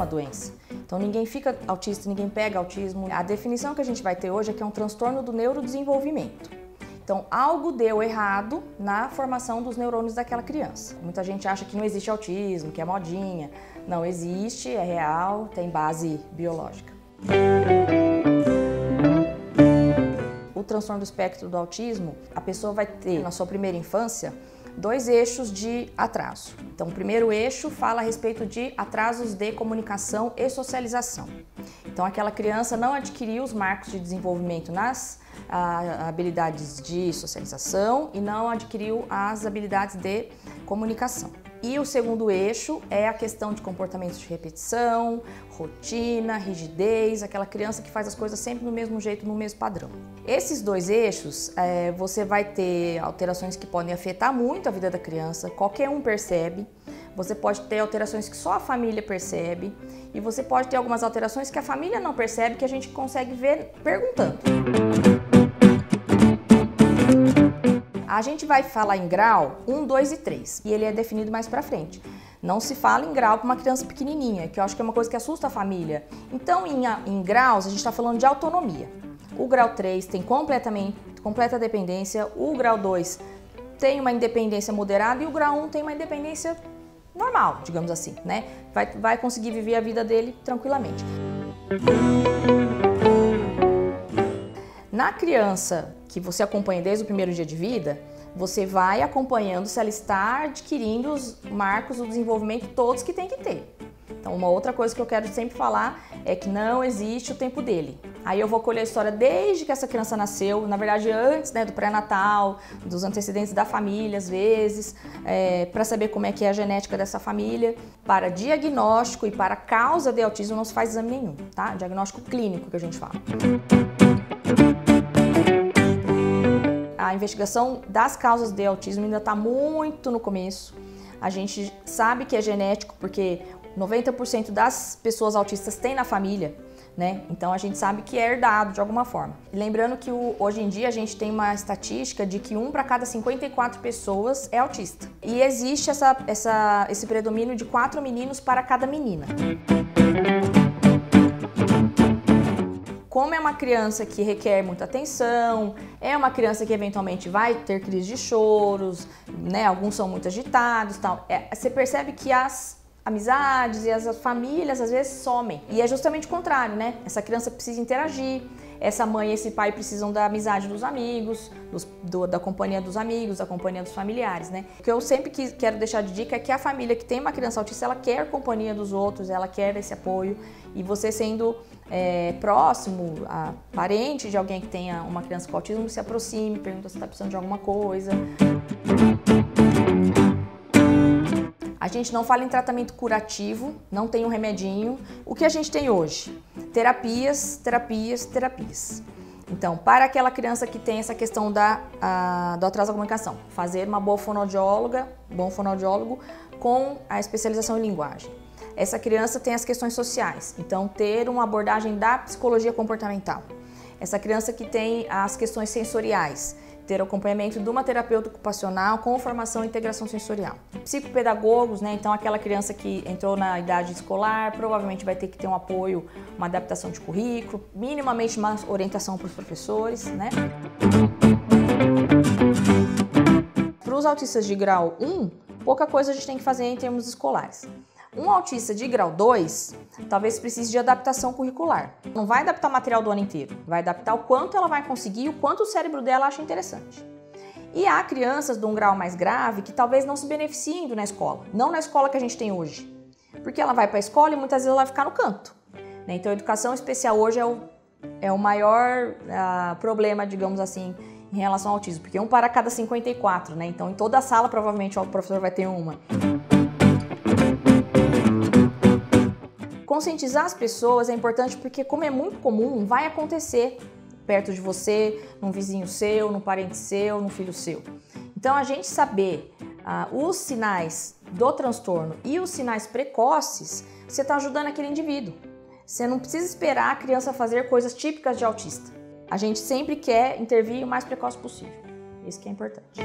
doença. Então ninguém fica autista, ninguém pega autismo. A definição que a gente vai ter hoje é que é um transtorno do neurodesenvolvimento. Então algo deu errado na formação dos neurônios daquela criança. Muita gente acha que não existe autismo, que é modinha. Não existe, é real, tem base biológica. O transtorno do espectro do autismo, a pessoa vai ter na sua primeira infância 2 eixos de atraso. Então, o primeiro eixo fala a respeito de atrasos de comunicação e socialização. Então, aquela criança não adquiriu os marcos de desenvolvimento nas habilidades de socialização e não adquiriu as habilidades de comunicação. E o segundo eixo é a questão de comportamentos de repetição, rotina, rigidez, aquela criança que faz as coisas sempre do mesmo jeito, no mesmo padrão. Esses 2 eixos, você vai ter alterações que podem afetar muito a vida da criança, qualquer um percebe. Você pode ter alterações que só a família percebe e você pode ter algumas alterações que a família não percebe, que a gente consegue ver perguntando. A gente vai falar em grau 1, 2 e 3 e ele é definido mais pra frente. Não se fala em grau para uma criança pequenininha, que eu acho que é uma coisa que assusta a família. Então, em graus, a gente está falando de autonomia. O grau 3 tem completa dependência, o grau 2 tem uma independência moderada e o grau 1 tem uma independência normal, digamos assim, né? Vai conseguir viver a vida dele tranquilamente. Na criança que você acompanha desde o primeiro dia de vida, você vai acompanhando se ela está adquirindo os marcos do desenvolvimento todos que tem que ter. Então, uma outra coisa que eu quero sempre falar é que não existe o tempo dele. Aí eu vou colher a história desde que essa criança nasceu, na verdade antes, né, do pré-natal, dos antecedentes da família, às vezes, para saber como é que é a genética dessa família. Para diagnóstico e para causa de autismo não se faz exame nenhum, tá? Diagnóstico clínico que a gente fala. A investigação das causas de autismo ainda está muito no começo. A gente sabe que é genético porque 90% das pessoas autistas têm na família, né? Então a gente sabe que é herdado de alguma forma. E lembrando que hoje em dia a gente tem uma estatística de que 1 para cada 54 pessoas é autista. E existe esse predomínio de 4 meninos para cada menina. Como é uma criança que requer muita atenção, é uma criança que eventualmente vai ter crise de choros, né? Alguns são muito agitados, tal. Você percebe que as amizades e as famílias às vezes somem. E é justamente o contrário, né? Essa criança precisa interagir, essa mãe e esse pai precisam da amizade dos amigos, da companhia dos amigos, da companhia dos familiares, né? O que eu sempre quero deixar de dica é que a família que tem uma criança autista, ela quer a companhia dos outros, ela quer esse apoio. E você sendo próximo, parente de alguém que tenha uma criança com autismo, se aproxime, pergunta se está precisando de alguma coisa. A gente não fala em tratamento curativo, não tem um remedinho. O que a gente tem hoje? Terapias, terapias, terapias. Então, para aquela criança que tem essa questão do atraso da comunicação, fazer uma boa fonoaudióloga, bom fonoaudiólogo com a especialização em linguagem. Essa criança tem as questões sociais, então ter uma abordagem da psicologia comportamental. Essa criança que tem as questões sensoriais, ter o acompanhamento de uma terapeuta ocupacional com formação e integração sensorial. Psicopedagogos, né? Então aquela criança que entrou na idade escolar, provavelmente vai ter que ter um apoio, uma adaptação de currículo, minimamente uma orientação para os professores, né? Para os autistas de grau 1, pouca coisa a gente tem que fazer em termos escolares. Um autista de grau 2 talvez precise de adaptação curricular. Não vai adaptar material do ano inteiro, vai adaptar o quanto ela vai conseguir e o quanto o cérebro dela acha interessante. E há crianças de um grau mais grave que talvez não se beneficiem indo na escola, não na escola que a gente tem hoje. Porque ela vai para a escola e muitas vezes ela vai ficar no canto. Então a educação especial hoje é o maior problema, digamos assim, em relação ao autismo. Porque 1 para cada 54, né? Então em toda a sala provavelmente o professor vai ter uma. Conscientizar as pessoas é importante porque, como é muito comum, vai acontecer perto de você, num vizinho seu, num parente seu, num filho seu. Então, a gente saber os sinais do transtorno e os sinais precoces, você está ajudando aquele indivíduo. Você não precisa esperar a criança fazer coisas típicas de autista. A gente sempre quer intervir o mais precoce possível. Isso que é importante.